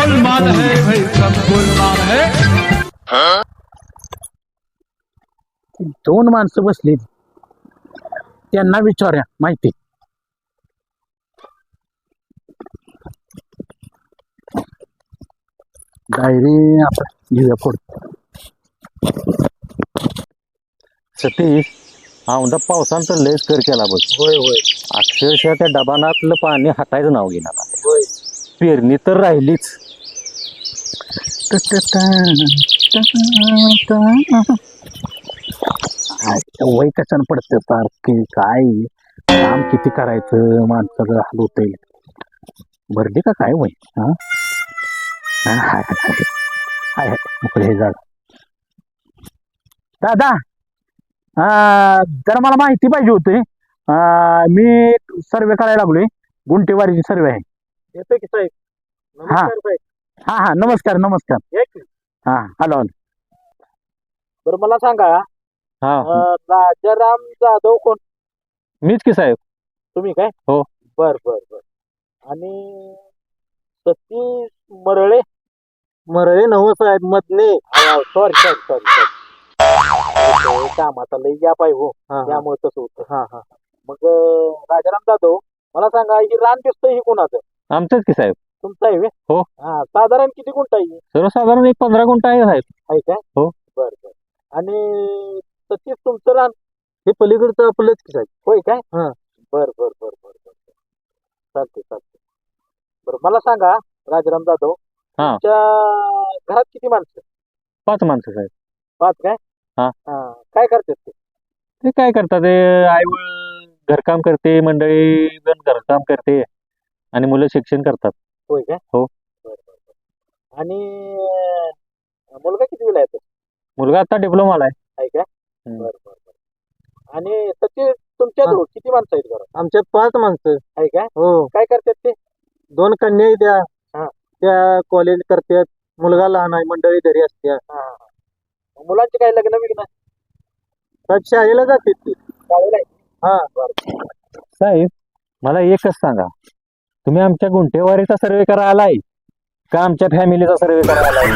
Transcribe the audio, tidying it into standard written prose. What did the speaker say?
गोलमाल है भाई, सब गोलमाल है। दोन माणसं बसली, त्यांना विचारूया माहिती. डायरी आपण घेऊया पुढे. सतीश, औंधा पावसानं तर लयच कर केला बघ. होय होय अक्षरशः त्या डबानातलं पाणी हातायचं नाव घेणार. होय. पेरणी तर राहिलीच. वय कशानं पडतं सारखी, काय काम किती करायचं, माणसाचं हाल होतंय. भरली का काय वय? हा हाय हाय मोकळे हे झाड. दादा, जरा मला माहिती पाहिजे होती. मी सर्वे करायला लागलोय, गुंटेवारीची सर्वे आहे. येतोय की साहेब? हा नमस्कार साहेब. हा हा नमस्कार नमस्कार. या की. हा हॅलो. बरं मला सांगा, हा राजाराम जाधव कोण? मीच की साहेब. तुम्ही काय? हो. बर बर बर. आणि सतीश मरळे? मरळे नव साहेब, मधले. सॉरी सॉरी सॉरी सॉरी, कामाचा लई गॅप आहे हो, त्यामुळे तसं होतं. हा हा. मग राजाराम जाधव, मला सांगा, ही रान दिसतंय ही कोणाचं? आमचंच की साहेब. तुमचं आहे व्हय? हो. हा, साधारण किती गुंठ आहे? सर्वसाधारण एक 15 गुंठ आहे साहेब. आहे काय? हो. बर बर. आणि सतीश तुमचं रान हे पलीकडचं आपलंच की साहेब? होय काय? हा. बर बर बर बर बर. चालते चालते. बरं मला सांगा राजाराम जाधव, हा. तुमच्या घरात किती माणसं? 5 माणसं साहेब. 5 काय? हा. काय करतात ते? ते काय करतात, ते आई घरकाम करते, मंडळी पण घरकाम करते आणि मुलं शिक्षण करतात. होय काय? हो. बर बर बर. आणि मुलगा किती वेळा येतो? मुलगा आता डिप्लोमाला आहे. आहे काय? हम्म. बर बर बर. आणि सतीश तुमच्याजवळ किती माणसं आहेत घरात? आमच्यात 5 माणसं आहे काय? हो. काय करतात ते? 2 कन्या आहेत त्या. त्या कॉलेज करतात, मुलगा लहान आहे, मंडळी घरी असते. मुलांचे काय लग्न बिग्न? शाळेला जाते ती. शाळेला? हा. साहेब, मला एकच सांगा, तुम्ही आमच्या गुंठेवारीचा सर्वे करायला आलाय का आमच्या फॅमिलीचा सर्वे करायला आलाय?